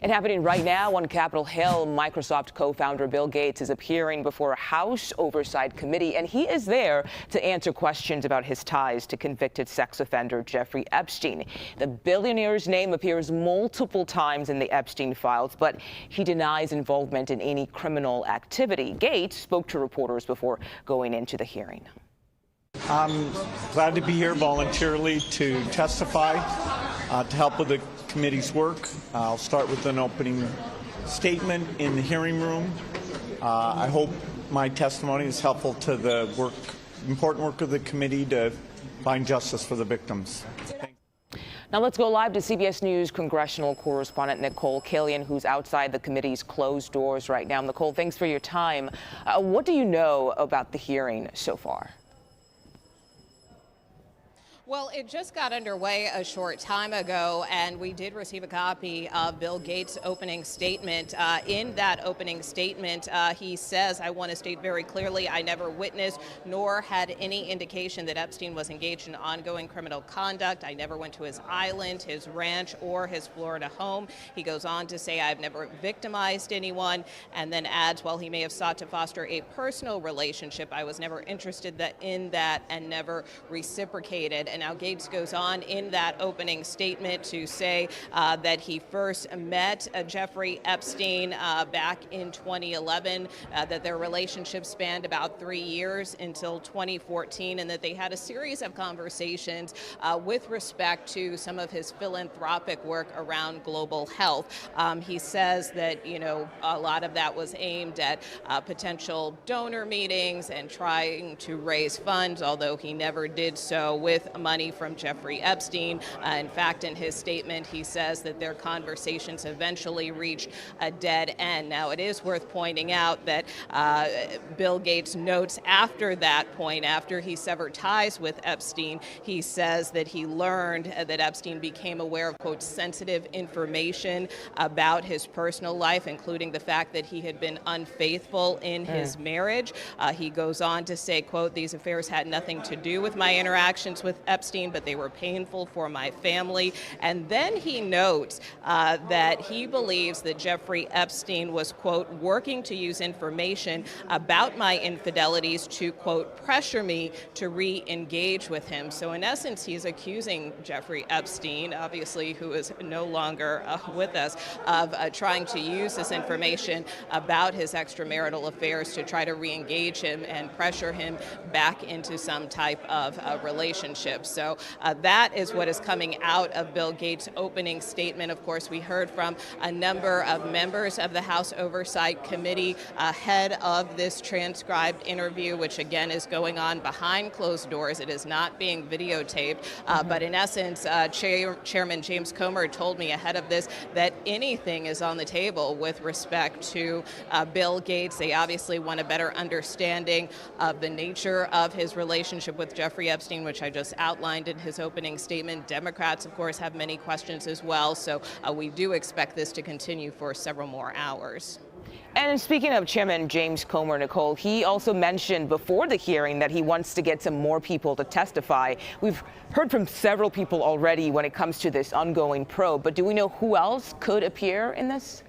And happening right now on Capitol Hill, Microsoft co-founder Bill Gates is appearing before a House Oversight Committee, and he is there to answer questions about his ties to convicted sex offender Jeffrey Epstein. The billionaire's name appears multiple times in the Epstein files, but he denies involvement in any criminal activity. Gates spoke to reporters before going into the hearing. I'm glad to be here voluntarily to testify, to help with the committee's work. I'll start with an opening statement in the hearing room. I hope my testimony is helpful to the important work of the committee to find justice for the victims. Now let's go live to CBS News congressional correspondent Nikole Killion, who's outside the committee's closed doors right now. Nikole, thanks for your time. What do you know about the hearing so far? Well, it just got underway a short time ago, and we did receive a copy of Bill Gates' opening statement. In that opening statement, he says, I want to state very clearly, I never witnessed nor had any indication that Epstein was engaged in ongoing criminal conduct. I never went to his island, his ranch, or his Florida home. He goes on to say, I've never victimized anyone, and then adds, while he may have sought to foster a personal relationship, I was never interested in that and never reciprocated. And now Gates goes on in that opening statement to say that he first met Jeffrey Epstein back in 2011, that their relationship spanned about 3 years until 2014, and that they had a series of conversations with respect to some of his philanthropic work around global health. He says that, you know, a lot of that was aimed at potential donor meetings and trying to raise funds, although he never did so with money from Jeffrey Epstein. In fact, in his statement, he says that their conversations eventually reached a dead end. Now, it is worth pointing out that Bill Gates notes after that point, after he severed ties with Epstein, he says that he learned that Epstein became aware of, quote, sensitive information about his personal life, including the fact that he had been unfaithful in his marriage. He goes on to say, quote, these affairs had nothing to do with my interactions with Epstein, but they were painful for my family. And then he notes that he believes that Jeffrey Epstein was, quote, working to use information about my infidelities to, quote, pressure me to re-engage with him. So in essence, he's accusing Jeffrey Epstein, obviously, who is no longer with us, of trying to use this information about his extramarital affairs to try to re-engage him and pressure him back into some type of relationship. So that is what is coming out of Bill Gates' opening statement. Of course, we heard from a number of members of the House Oversight Committee ahead of this transcribed interview, which again is going on behind closed doors. It is not being videotaped. But in essence, Chairman James Comer told me ahead of this that anything is on the table with respect to Bill Gates. They obviously want a better understanding of the nature of his relationship with Jeffrey Epstein, which I just outlined in his opening statement. Democrats, of course, have many questions as well, so we do expect this to continue for several more hours. And speaking of Chairman James Comer, Nikole, he also mentioned before the hearing that he wants to get some more people to testify. We've heard from several people already when it comes to this ongoing probe, but do we know who else could appear in this?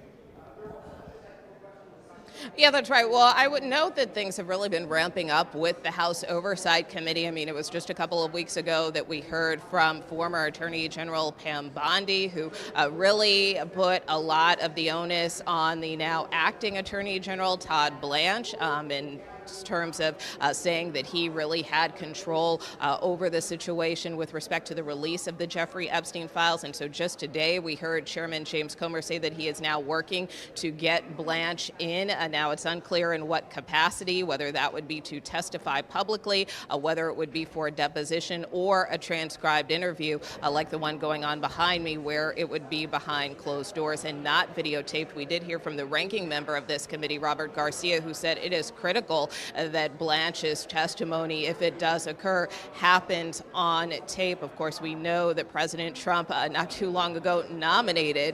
Yeah, that's right. Well, I would note that things have really been ramping up with the House Oversight Committee. I mean, it was just a couple of weeks ago that we heard from former Attorney General Pam Bondi, who really put a lot of the onus on the now acting Attorney General Todd Blanche in terms of saying that he really had control over the situation with respect to the release of the Jeffrey Epstein files. And so just today we heard Chairman James Comer say that he is now working to get Blanche in. Now it's unclear in what capacity, whether that would be to testify publicly, whether it would be for a deposition or a transcribed interview like the one going on behind me, where it would be behind closed doors and not videotaped. We did hear from the ranking member of this committee, Robert Garcia, who said it is critical that Blanche's testimony, if it does occur, happens on tape. Of course, we know that President Trump not too long ago nominated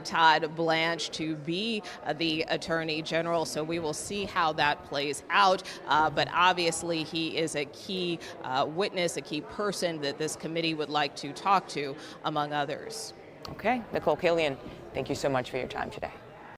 Todd Blanche to be the Attorney General, so we will see how that plays out. But obviously, he is a key witness, a key person that this committee would like to talk to, among others. Okay, Nikole Killion, thank you so much for your time today.